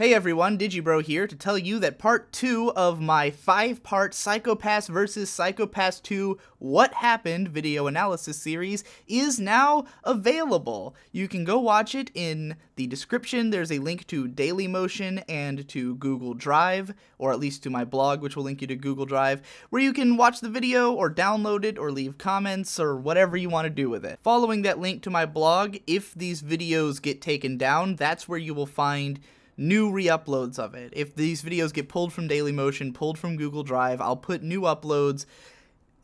Hey everyone, Digibro here to tell you that part 2 of my 5-part Psycho-Pass vs. Psycho-Pass 2 What Happened video analysis series is now available. You can go watch it in the description. There's a link to Dailymotion and to Google Drive, or at least to my blog, which will link you to Google Drive, where you can watch the video or download it or leave comments or whatever you want to do with it. Following that link to my blog, if these videos get taken down, that's where you will find new re-uploads of it. If these videos get pulled from Dailymotion, pulled from Google Drive, I'll put new uploads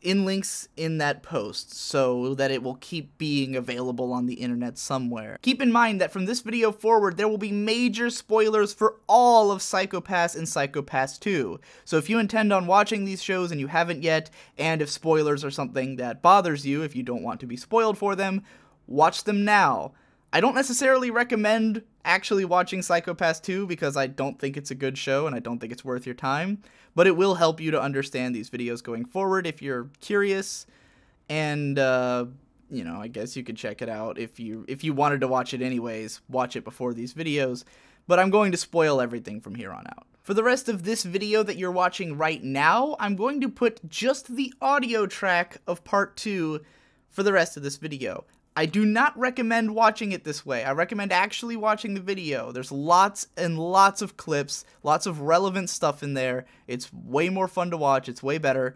in links in that post so that it will keep being available on the internet somewhere. Keep in mind that from this video forward, there will be major spoilers for all of Psycho-Pass and Psycho-Pass 2. So if you intend on watching these shows and you haven't yet, and if spoilers are something that bothers you, if you don't want to be spoiled for them, watch them now. I don't necessarily recommend actually watching Psycho-Pass 2 because I don't think it's a good show and I don't think it's worth your time, but it will help you to understand these videos going forward if you're curious, and you know, I guess you could check it out if you wanted to watch it anyways, watch it before these videos, but I'm going to spoil everything from here on out. For the rest of this video that you're watching right now, I'm going to put just the audio track of part 2 for the rest of this video. I do not recommend watching it this way. I recommend actually watching the video. There's lots and lots of clips, lots of relevant stuff in there. It's way more fun to watch. It's way better.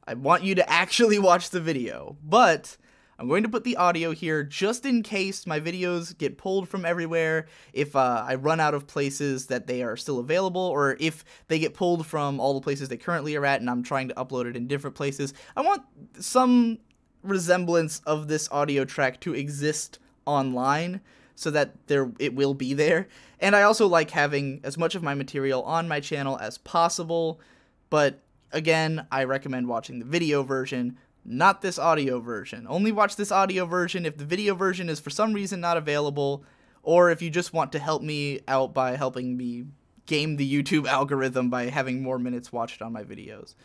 I want you to actually watch the video. But I'm going to put the audio here just in case my videos get pulled from everywhere, if I run out of places that they are still available, or if they get pulled from all the places they currently are at and I'm trying to upload it in different places. I want some resemblance of this audio track to exist online so that it will be there. And I also like having as much of my material on my channel as possible, but again, I recommend watching the video version, not this audio version. Only watch this audio version if the video version is for some reason not available, or if you just want to help me out by helping me game the YouTube algorithm by having more minutes watched on my videos.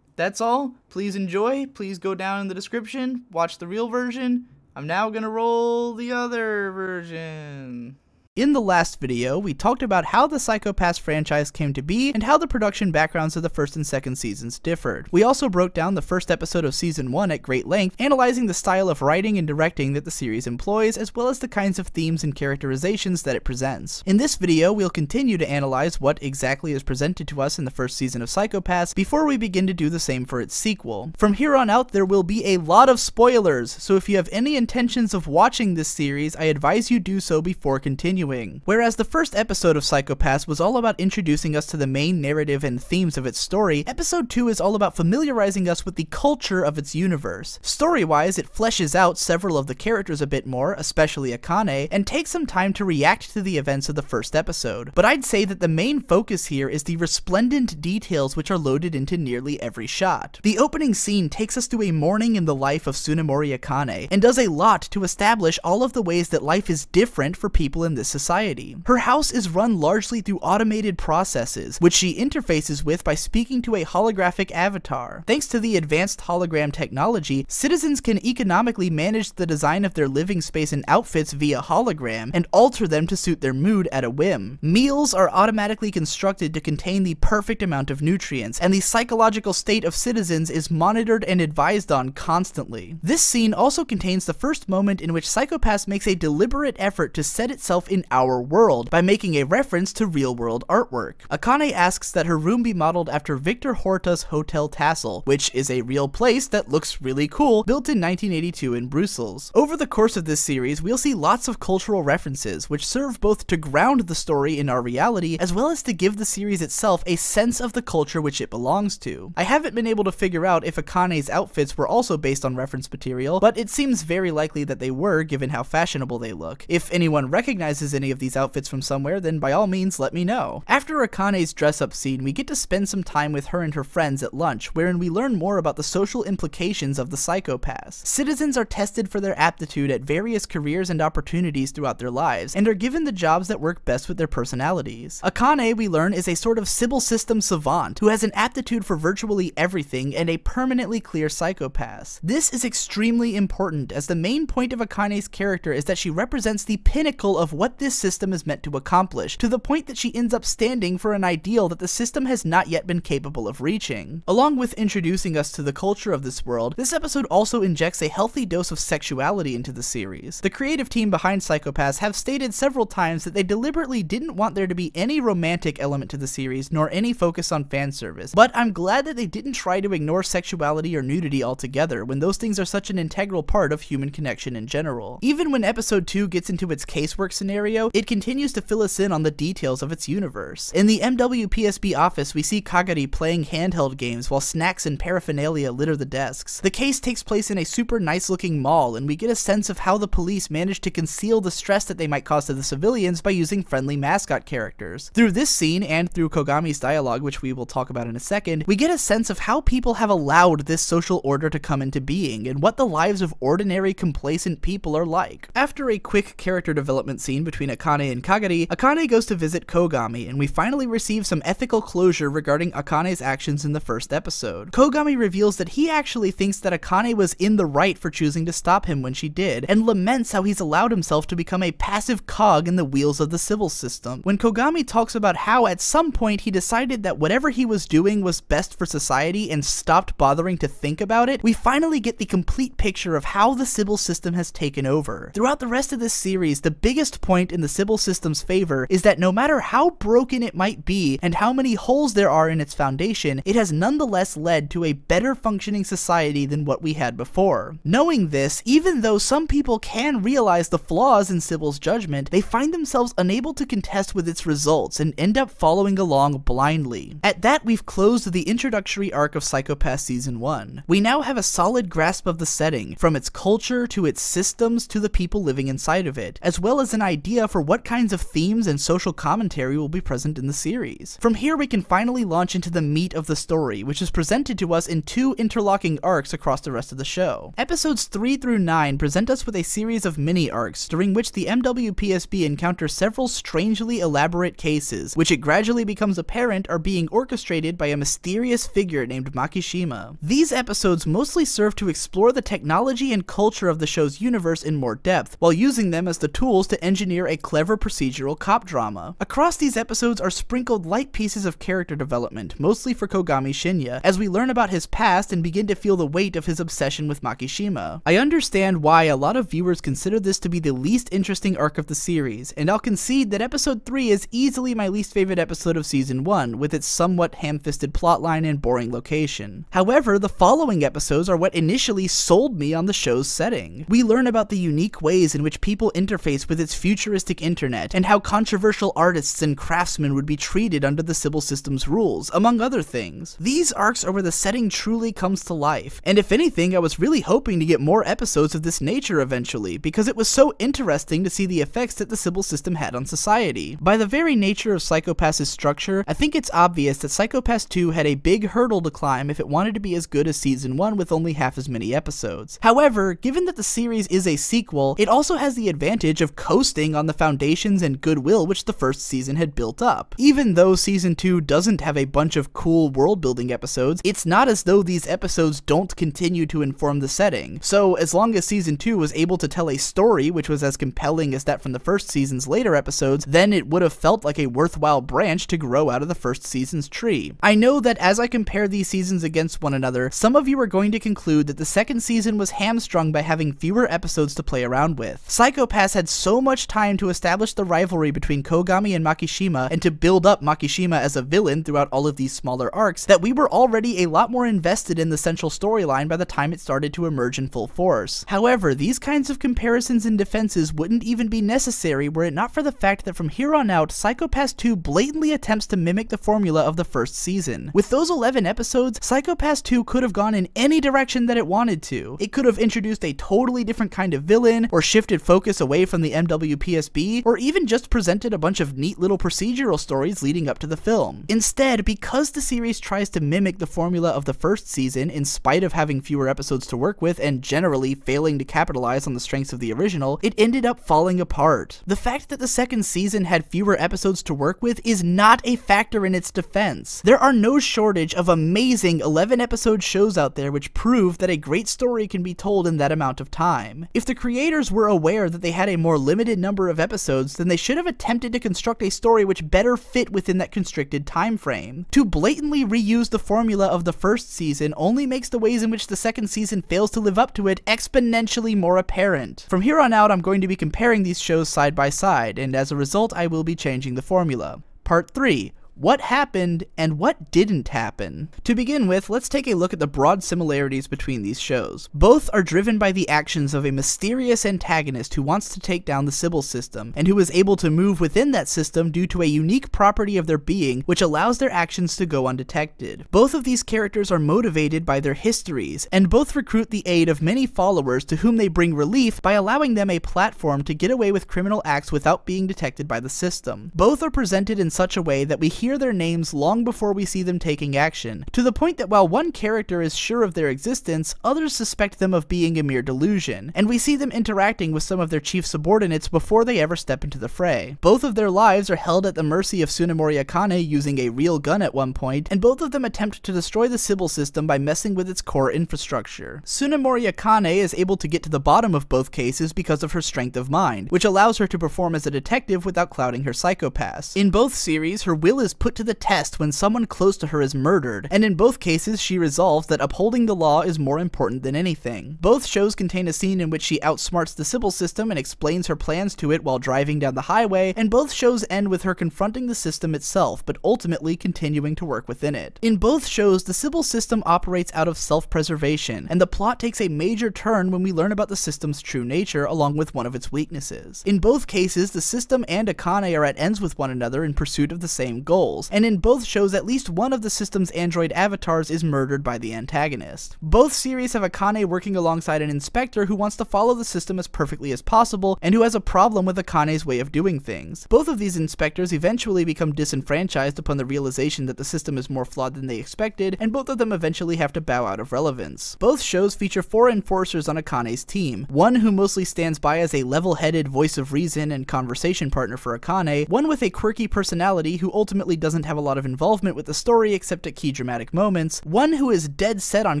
That's all. Please enjoy. Please go down in the description. Watch the real version. I'm now gonna roll the other version. In the last video, we talked about how the Psycho-Pass franchise came to be and how the production backgrounds of the first and second seasons differed. We also broke down the first episode of season 1 at great length, analyzing the style of writing and directing that the series employs, as well as the kinds of themes and characterizations that it presents. In this video, we'll continue to analyze what exactly is presented to us in the first season of Psycho-Pass before we begin to do the same for its sequel. From here on out, there will be a lot of spoilers, so if you have any intentions of watching this series, I advise you do so before continuing. Whereas the first episode of Psycho-Pass was all about introducing us to the main narrative and themes of its story, episode 2 is all about familiarizing us with the culture of its universe. Story-wise, it fleshes out several of the characters a bit more, especially Akane, and takes some time to react to the events of the first episode. But I'd say that the main focus here is the resplendent details which are loaded into nearly every shot. The opening scene takes us to a morning in the life of Tsunemori Akane, and does a lot to establish all of the ways that life is different for people in this society. Her house is run largely through automated processes, which she interfaces with by speaking to a holographic avatar. Thanks to the advanced hologram technology, citizens can economically manage the design of their living space and outfits via hologram, and alter them to suit their mood at a whim. Meals are automatically constructed to contain the perfect amount of nutrients, and the psychological state of citizens is monitored and advised on constantly. This scene also contains the first moment in which Psycho-Pass makes a deliberate effort to set itself in our world by making a reference to real-world artwork. Akane asks that her room be modeled after Victor Horta's Hotel Tassel, which is a real place that looks really cool, built in 1982 in Brussels. Over the course of this series, we'll see lots of cultural references, which serve both to ground the story in our reality, as well as to give the series itself a sense of the culture which it belongs to. I haven't been able to figure out if Akane's outfits were also based on reference material, but it seems very likely that they were, given how fashionable they look. If anyone recognizes any of these outfits from somewhere, then by all means let me know. After Akane's dress-up scene, we get to spend some time with her and her friends at lunch, wherein we learn more about the social implications of the Psycho-Pass. Citizens are tested for their aptitude at various careers and opportunities throughout their lives, and are given the jobs that work best with their personalities. Akane, we learn, is a sort of Sybil system savant, who has an aptitude for virtually everything and a permanently clear Psycho-Pass. This is extremely important, as the main point of Akane's character is that she represents the pinnacle of what this this system is meant to accomplish, to the point that she ends up standing for an ideal that the system has not yet been capable of reaching. Along with introducing us to the culture of this world, this episode also injects a healthy dose of sexuality into the series. The creative team behind Psycho-Pass have stated several times that they deliberately didn't want there to be any romantic element to the series, nor any focus on fan service, but I'm glad that they didn't try to ignore sexuality or nudity altogether when those things are such an integral part of human connection in general. Even when episode 2 gets into its casework scenario, it continues to fill us in on the details of its universe. In the MWPSB office, we see Kagari playing handheld games while snacks and paraphernalia litter the desks. The case takes place in a super nice looking mall, and we get a sense of how the police managed to conceal the stress that they might cause to the civilians by using friendly mascot characters. Through this scene, and through Kogami's dialogue, which we will talk about in a second, we get a sense of how people have allowed this social order to come into being, and what the lives of ordinary complacent people are like. After a quick character development scene between Akane and Kagari, Akane goes to visit Kogami, and we finally receive some ethical closure regarding Akane's actions in the first episode. Kogami reveals that he actually thinks that Akane was in the right for choosing to stop him when she did, and laments how he's allowed himself to become a passive cog in the wheels of the civil system. When Kogami talks about how at some point he decided that whatever he was doing was best for society and stopped bothering to think about it, we finally get the complete picture of how the civil system has taken over. Throughout the rest of this series, the biggest point in the civil system's favor is that no matter how broken it might be and how many holes there are in its foundation, it has nonetheless led to a better functioning society than what we had before. Knowing this, even though some people can realize the flaws in Civil's judgment, they find themselves unable to contest with its results and end up following along blindly. At that, we've closed the introductory arc of Psycho-Pass Season 1. We now have a solid grasp of the setting, from its culture to its systems to the people living inside of it, as well as an idea for what kinds of themes and social commentary will be present in the series. From here, we can finally launch into the meat of the story, which is presented to us in 2 interlocking arcs across the rest of the show. Episodes 3 through 9 present us with a series of mini-arcs, during which the MWPSB encounters several strangely elaborate cases, which it gradually becomes apparent are being orchestrated by a mysterious figure named Makishima. These episodes mostly serve to explore the technology and culture of the show's universe in more depth, while using them as the tools to engineer a clever procedural cop drama. Across these episodes are sprinkled light pieces of character development, mostly for Kogami Shinya, as we learn about his past and begin to feel the weight of his obsession with Makishima. I understand why a lot of viewers consider this to be the least interesting arc of the series, and I'll concede that episode 3 is easily my least favorite episode of season 1, with its somewhat ham-fisted plotline and boring location. However, the following episodes are what initially sold me on the show's setting. We learn about the unique ways in which people interface with its futuristic internet, and how controversial artists and craftsmen would be treated under the civil system's rules, among other things. These arcs are where the setting truly comes to life, and if anything, I was really hoping to get more episodes of this nature eventually, because it was so interesting to see the effects that the civil system had on society. By the very nature of Psycho-Pass's structure, I think it's obvious that Psycho-Pass 2 had a big hurdle to climb if it wanted to be as good as season 1 with only half as many episodes. However, given that the series is a sequel, it also has the advantage of coasting on the foundations and goodwill which the first season had built up. Even though season 2 doesn't have a bunch of cool world-building episodes, it's not as though these episodes don't continue to inform the setting. So as long as season 2 was able to tell a story which was as compelling as that from the first season's later episodes, then it would have felt like a worthwhile branch to grow out of the first season's tree. I know that as I compare these seasons against one another, some of you are going to conclude that the second season was hamstrung by having fewer episodes to play around with. Psycho-Pass had so much time to establish the rivalry between Kogami and Makishima, and to build up Makishima as a villain throughout all of these smaller arcs, that we were already a lot more invested in the central storyline by the time it started to emerge in full force. However, these kinds of comparisons and defenses wouldn't even be necessary were it not for the fact that from here on out, Psycho-Pass 2 blatantly attempts to mimic the formula of the first season. With those 11 episodes, Psycho-Pass 2 could have gone in any direction that it wanted to. It could have introduced a totally different kind of villain, or shifted focus away from the MWPSB, or even just presented a bunch of neat little procedural stories leading up to the film. Instead, because the series tries to mimic the formula of the first season in spite of having fewer episodes to work with and generally failing to capitalize on the strengths of the original, it ended up falling apart. The fact that the second season had fewer episodes to work with is not a factor in its defense. There are no shortage of amazing 11-episode shows out there which prove that a great story can be told in that amount of time. If the creators were aware that they had a more limited number number of episodes, then they should have attempted to construct a story which better fit within that constricted time frame. To blatantly reuse the formula of the first season only makes the ways in which the second season fails to live up to it exponentially more apparent. From here on out, I'm going to be comparing these shows side by side, and as a result, I will be changing the formula. Part 3. What happened and what didn't happen? To begin with, let's take a look at the broad similarities between these shows. Both are driven by the actions of a mysterious antagonist who wants to take down the Sybil system, and who is able to move within that system due to a unique property of their being which allows their actions to go undetected. Both of these characters are motivated by their histories, and both recruit the aid of many followers to whom they bring relief by allowing them a platform to get away with criminal acts without being detected by the system. Both are presented in such a way that we hear their names long before we see them taking action, to the point that while one character is sure of their existence, others suspect them of being a mere delusion, and we see them interacting with some of their chief subordinates before they ever step into the fray. Both of their lives are held at the mercy of Tsunemori Akane using a real gun at one point, and both of them attempt to destroy the Sybil system by messing with its core infrastructure. Tsunemori Akane is able to get to the bottom of both cases because of her strength of mind, which allows her to perform as a detective without clouding her psychopaths. In both series, her will is put to the test when someone close to her is murdered, and in both cases she resolves that upholding the law is more important than anything. Both shows contain a scene in which she outsmarts the Sybil system and explains her plans to it while driving down the highway, and both shows end with her confronting the system itself, but ultimately continuing to work within it. In both shows, the Sybil system operates out of self-preservation, and the plot takes a major turn when we learn about the system's true nature along with one of its weaknesses. In both cases, the system and Akane are at ends with one another in pursuit of the same goals, and in both shows at least one of the system's android avatars is murdered by the antagonist. Both series have Akane working alongside an inspector who wants to follow the system as perfectly as possible and who has a problem with Akane's way of doing things. Both of these inspectors eventually become disenfranchised upon the realization that the system is more flawed than they expected, and both of them eventually have to bow out of relevance. Both shows feature 4 enforcers on Akane's team, one who mostly stands by as a level-headed voice of reason and conversation partner for Akane, one with a quirky personality who ultimately doesn't have a lot of involvement with the story except at key dramatic moments, one who is dead set on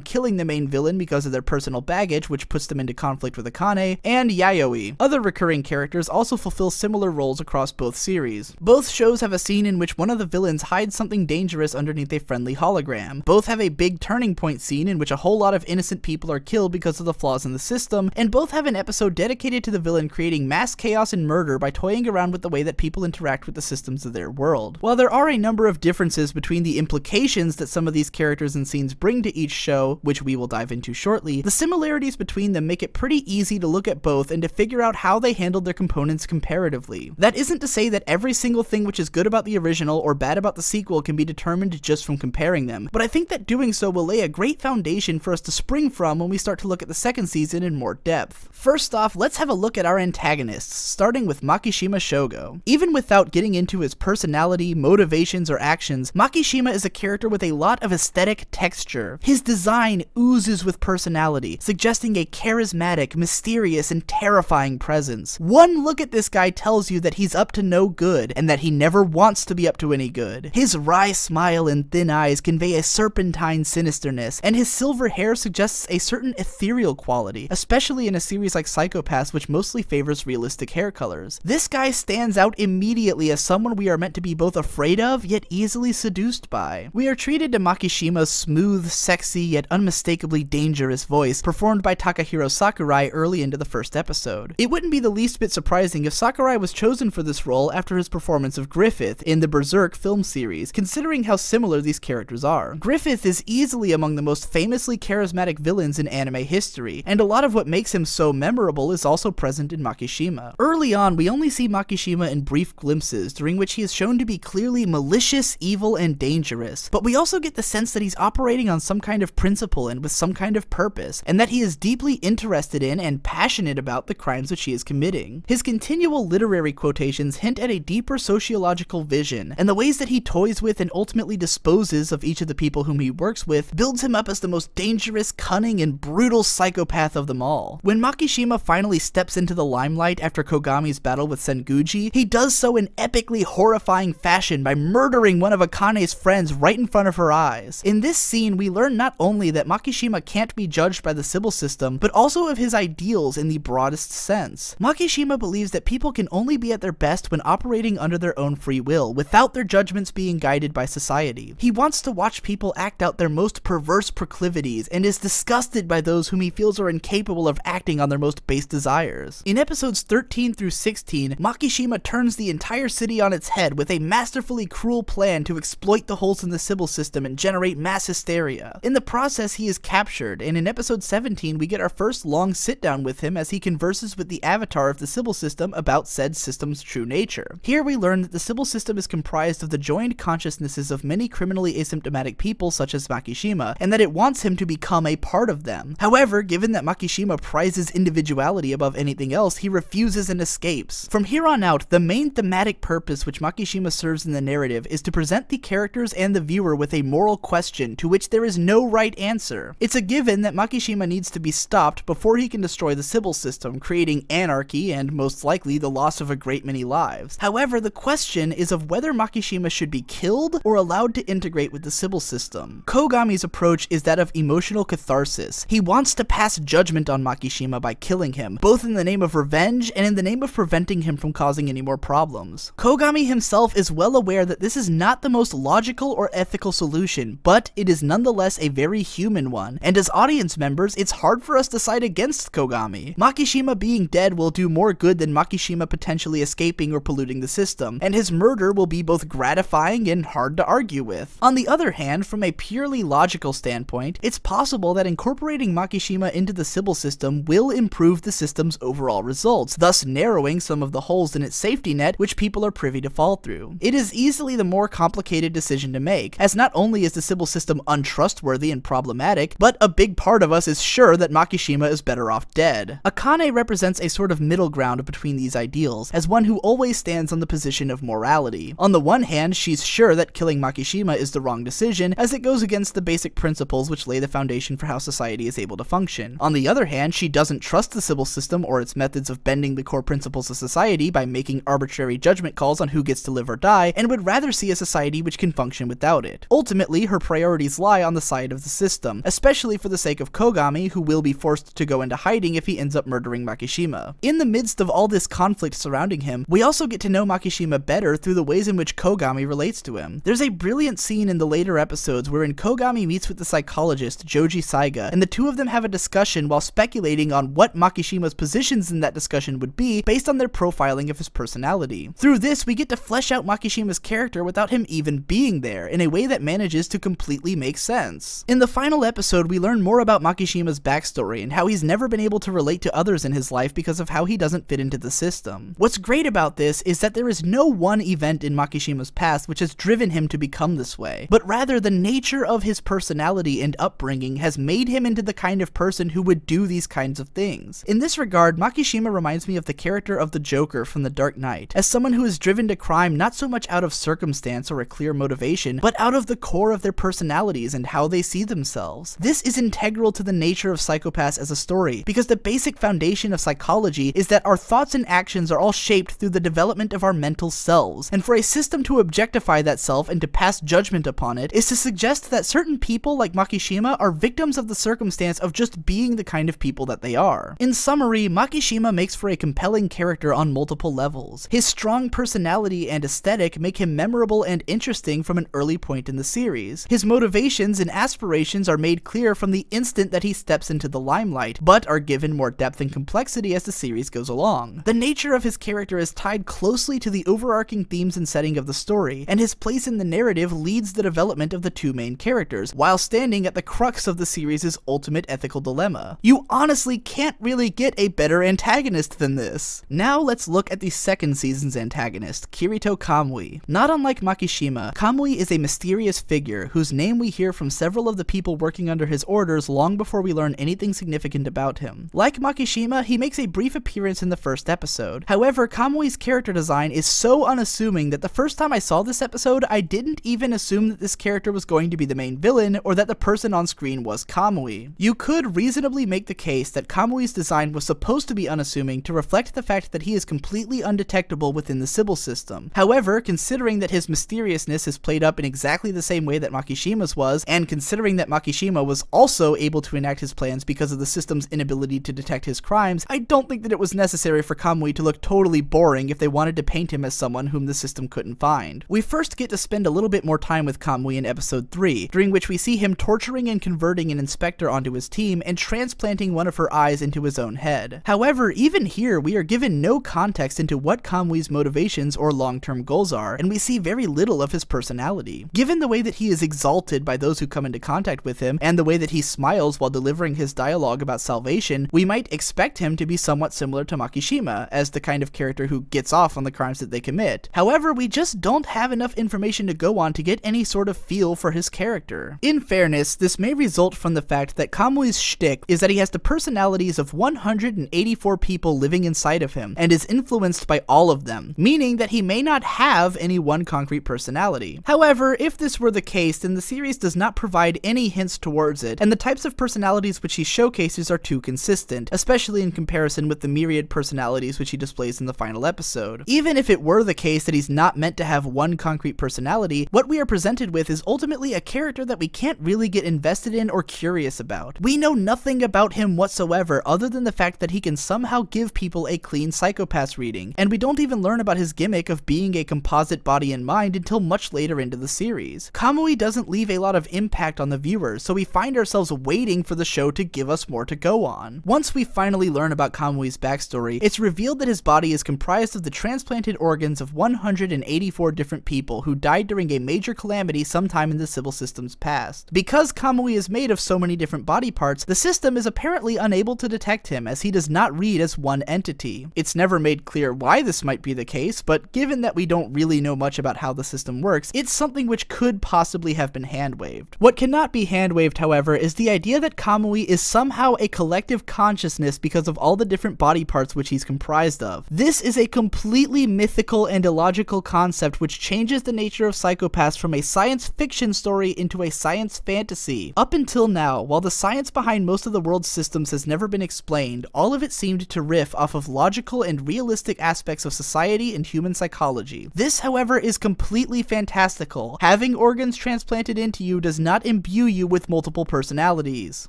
killing the main villain because of their personal baggage which puts them into conflict with Akane, and Yayoi. Other recurring characters also fulfill similar roles across both series. Both shows have a scene in which one of the villains hides something dangerous underneath a friendly hologram. Both have a big turning point scene in which a whole lot of innocent people are killed because of the flaws in the system, and both have an episode dedicated to the villain creating mass chaos and murder by toying around with the way that people interact with the systems of their world. While there are a number of differences between the implications that some of these characters and scenes bring to each show, which we will dive into shortly, the similarities between them make it pretty easy to look at both and to figure out how they handled their components comparatively. That isn't to say that every single thing which is good about the original or bad about the sequel can be determined just from comparing them, but I think that doing so will lay a great foundation for us to spring from when we start to look at the second season in more depth. First off, let's have a look at our antagonists, starting with Makishima Shogo. Even without getting into his personality, motivations, or actions, Makishima is a character with a lot of aesthetic texture. His design oozes with personality, suggesting a charismatic, mysterious, and terrifying presence. One look at this guy tells you that he's up to no good, and that he never wants to be up to any good. His wry smile and thin eyes convey a serpentine sinisterness, and his silver hair suggests a certain ethereal quality, especially in a series like Psycho-Pass, which mostly favors realistic hair colors. This guy stands out immediately as someone we are meant to be both afraid of, yet easily seduced by. We are treated to Makishima's smooth, sexy, yet unmistakably dangerous voice, performed by Takahiro Sakurai early into the first episode. It wouldn't be the least bit surprising if Sakurai was chosen for this role after his performance of Griffith in the Berserk film series, considering how similar these characters are. Griffith is easily among the most famously charismatic villains in anime history, and a lot of what makes him so memorable is also present in Makishima. Early on, we only see Makishima in brief glimpses, during which he is shown to be clearly malicious, evil, and dangerous, but we also get the sense that he's operating on some kind of principle and with some kind of purpose, and that he is deeply interested in and passionate about the crimes which he is committing. His continual literary quotations hint at a deeper sociological vision, and the ways that he toys with and ultimately disposes of each of the people whom he works with builds him up as the most dangerous, cunning, and brutal psychopath of them all. When Makishima finally steps into the limelight after Kogami's battle with Senguji, he does so in epically horrifying fashion by murdering one of Akane's friends right in front of her eyes. In this scene, we learn not only that Makishima can't be judged by the Sibyl system, but also of his ideals in the broadest sense. Makishima believes that people can only be at their best when operating under their own free will, without their judgments being guided by society. He wants to watch people act out their most perverse proclivities, and is disgusted by those whom he feels are incapable of acting on their most base desires. In episodes 13 through 16, Makishima turns the entire city on its head with a masterfully cruel plan to exploit the holes in the Sibyl system and generate mass hysteria. In the process, he is captured, and in episode 17 we get our first long sit-down with him as he converses with the avatar of the Sibyl system about said system's true nature. Here we learn that the Sibyl system is comprised of the joined consciousnesses of many criminally asymptomatic people such as Makishima, and that it wants him to become a part of them. However, given that Makishima prizes individuality above anything else, he refuses and escapes. From here on out, the main thematic purpose which Makishima serves in the narrative is to present the characters and the viewer with a moral question to which there is no right answer. It's a given that Makishima needs to be stopped before he can destroy the Sibyl system, creating anarchy and most likely the loss of a great many lives. However, the question is of whether Makishima should be killed or allowed to integrate with the Sibyl system. Kogami's approach is that of emotional catharsis. He wants to pass judgment on Makishima by killing him, both in the name of revenge and in the name of preventing him from causing any more problems. Kogami himself is well aware that this is not the most logical or ethical solution, but it is nonetheless a very human one, and as audience members, it's hard for us to side against Kogami. Makishima being dead will do more good than Makishima potentially escaping or polluting the system, and his murder will be both gratifying and hard to argue with. On the other hand, from a purely logical standpoint, it's possible that incorporating Makishima into the Sibyl system will improve the system's overall results, thus narrowing some of the holes in its safety net which people are privy to fall through. It is easily the more complicated decision to make, as not only is the Sibyl system untrustworthy and problematic, but a big part of us is sure that Makishima is better off dead. Akane represents a sort of middle ground between these ideals, as one who always stands on the position of morality. On the one hand, she's sure that killing Makishima is the wrong decision, as it goes against the basic principles which lay the foundation for how society is able to function. On the other hand, she doesn't trust the Sibyl system or its methods of bending the core principles of society by making arbitrary judgment calls on who gets to live or die, and would rather see a society which can function without it. Ultimately, her priorities lie on the side of the system, especially for the sake of Kogami, who will be forced to go into hiding if he ends up murdering Makishima. In the midst of all this conflict surrounding him, we also get to know Makishima better through the ways in which Kogami relates to him. There's a brilliant scene in the later episodes wherein Kogami meets with the psychologist Joji Saiga, and the two of them have a discussion while speculating on what Makishima's positions in that discussion would be based on their profiling of his personality. Through this, we get to flesh out Makishima's character without him even being there, in a way that manages to completely make sense. In the final episode, we learn more about Makishima's backstory and how he's never been able to relate to others in his life because of how he doesn't fit into the system. What's great about this is that there is no one event in Makishima's past which has driven him to become this way, but rather the nature of his personality and upbringing has made him into the kind of person who would do these kinds of things. In this regard, Makishima reminds me of the character of the Joker from The Dark Knight, as someone who is driven to crime not so much out of circumstance or a clear motivation, but out of the core of their personalities and how they see themselves. This is integral to the nature of Psycho-Pass as a story, because the basic foundation of psychology is that our thoughts and actions are all shaped through the development of our mental selves, and for a system to objectify that self and to pass judgment upon it is to suggest that certain people like Makishima are victims of the circumstance of just being the kind of people that they are. In summary, Makishima makes for a compelling character on multiple levels. His strong personality and aesthetic make him memorable and interesting from an early point in the series. His motivations and aspirations are made clear from the instant that he steps into the limelight, but are given more depth and complexity as the series goes along. The nature of his character is tied closely to the overarching themes and setting of the story, and his place in the narrative leads the development of the two main characters, while standing at the crux of the series' ultimate ethical dilemma. You honestly can't really get a better antagonist than this. Now let's look at the second season's antagonist, Kirito Kamui. Not unlike Makishima, Kamui is a mysterious figure whose name we hear from several of the people working under his orders long before we learn anything significant about him. Like Makishima, he makes a brief appearance in the first episode. However, Kamui's character design is so unassuming that the first time I saw this episode, I didn't even assume that this character was going to be the main villain or that the person on screen was Kamui. You could reasonably make the case that Kamui's design was supposed to be unassuming to reflect the fact that he is completely undetectable within the Sibyl system. However, considering considering that his mysteriousness is played up in exactly the same way that Makishima's was, and considering that Makishima was also able to enact his plans because of the system's inability to detect his crimes, I don't think that it was necessary for Kamui to look totally boring if they wanted to paint him as someone whom the system couldn't find. We first get to spend a little bit more time with Kamui in episode 3, during which we see him torturing and converting an inspector onto his team and transplanting one of her eyes into his own head. However, even here we are given no context into what Kamui's motivations or long-term goals are, and we see very little of his personality. Given the way that he is exalted by those who come into contact with him, and the way that he smiles while delivering his dialogue about salvation, we might expect him to be somewhat similar to Makishima, as the kind of character who gets off on the crimes that they commit. However, we just don't have enough information to go on to get any sort of feel for his character. In fairness, this may result from the fact that Kamui's shtick is that he has the personalities of 184 people living inside of him, and is influenced by all of them, meaning that he may not have any one concrete personality. However, if this were the case, then the series does not provide any hints towards it, and the types of personalities which he showcases are too consistent, especially in comparison with the myriad personalities which he displays in the final episode. Even if it were the case that he's not meant to have one concrete personality, what we are presented with is ultimately a character that we can't really get invested in or curious about. We know nothing about him whatsoever other than the fact that he can somehow give people a clean Psycho-Pass reading, and we don't even learn about his gimmick of being a composite body and mind until much later into the series. Kamui doesn't leave a lot of impact on the viewers, so we find ourselves waiting for the show to give us more to go on. Once we finally learn about Kamui's backstory, it's revealed that his body is comprised of the transplanted organs of 184 different people who died during a major calamity sometime in the civil system's past. Because Kamui is made of so many different body parts, the system is apparently unable to detect him, as he does not read as one entity. It's never made clear why this might be the case, but given that we don't really know much about how the system works, it's something which could possibly have been hand-waved. What cannot be hand-waved, however, is the idea that Kamui is somehow a collective consciousness because of all the different body parts which he's comprised of. This is a completely mythical and illogical concept which changes the nature of Psycho-Pass from a science fiction story into a science fantasy. Up until now, while the science behind most of the world's systems has never been explained, all of it seemed to riff off of logical and realistic aspects of society and human psychology. This, however, is completely fantastical. Having organs transplanted into you does not imbue you with multiple personalities.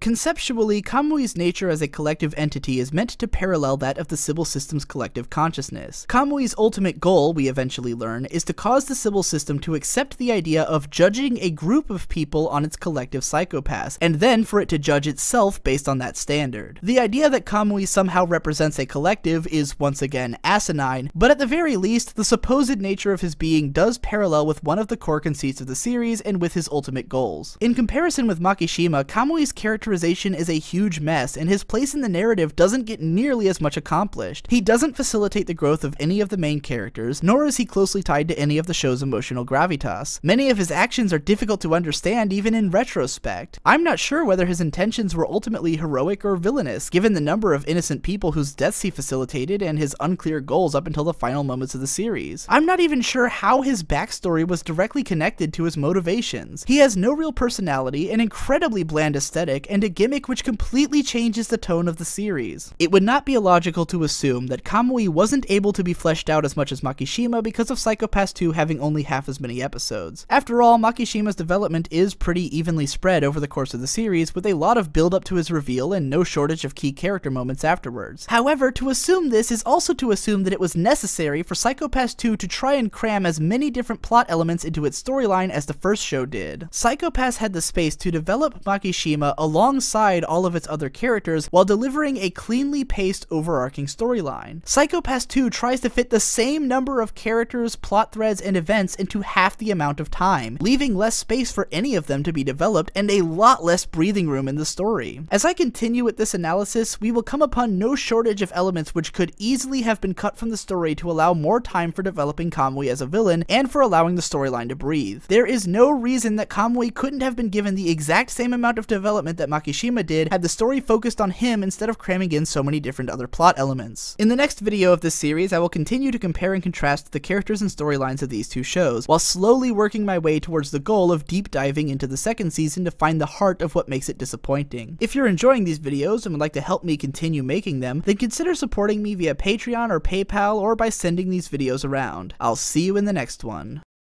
Conceptually, Kamui's nature as a collective entity is meant to parallel that of the Sibyl system's collective consciousness. Kamui's ultimate goal, we eventually learn, is to cause the Sibyl system to accept the idea of judging a group of people on its collective Psycho-Pass, and then for it to judge itself based on that standard. The idea that Kamui somehow represents a collective is once again asinine, but at the very least, the supposed nature of his being does parallel with one of the core conceits of the series and with his ultimate goals. In comparison with Makishima, Kamui's characterization is a huge mess, and his place in the narrative doesn't get nearly as much accomplished. He doesn't facilitate the growth of any of the main characters, nor is he closely tied to any of the show's emotional gravitas. Many of his actions are difficult to understand even in retrospect. I'm not sure whether his intentions were ultimately heroic or villainous, given the number of innocent people whose deaths he facilitated and his unclear goals up until the final moments of the series. I'm not even sure how his backstory was directly connected to his motivations. He has no real personality, an incredibly bland aesthetic, and a gimmick which completely changes the tone of the series. It would not be illogical to assume that Kamui wasn't able to be fleshed out as much as Makishima because of Psycho-Pass 2 having only half as many episodes. After all, Makishima's development is pretty evenly spread over the course of the series, with a lot of build up to his reveal and no shortage of key character moments afterwards. However, to assume this is also to assume that it was necessary for Psycho-Pass 2 to try and cram as many different plot elements into its storyline as the first show did. Psycho-Pass had the space to develop Makishima alongside all of its other characters while delivering a cleanly paced overarching storyline. Psycho-Pass 2 tries to fit the same number of characters, plot threads, and events into half the amount of time, leaving less space for any of them to be developed and a lot less breathing room in the story. As I continue with this analysis, we will come upon no shortage of elements which could easily have been cut from the story to allow more time for developing Kamui as a villain and for allowing the storyline to breathe. There is no reason that Kamui couldn't have been given the exact same amount of development that Makishima did had the story focused on him instead of cramming in so many different other plot elements. In the next video of this series, I will continue to compare and contrast the characters and storylines of these two shows, while slowly working my way towards the goal of deep diving into the second season to find the heart of what makes it disappointing. If you're enjoying these videos and would like to help me continue making them, then consider supporting me via Patreon or PayPal or by sending these videos around. I'll see you in the next one.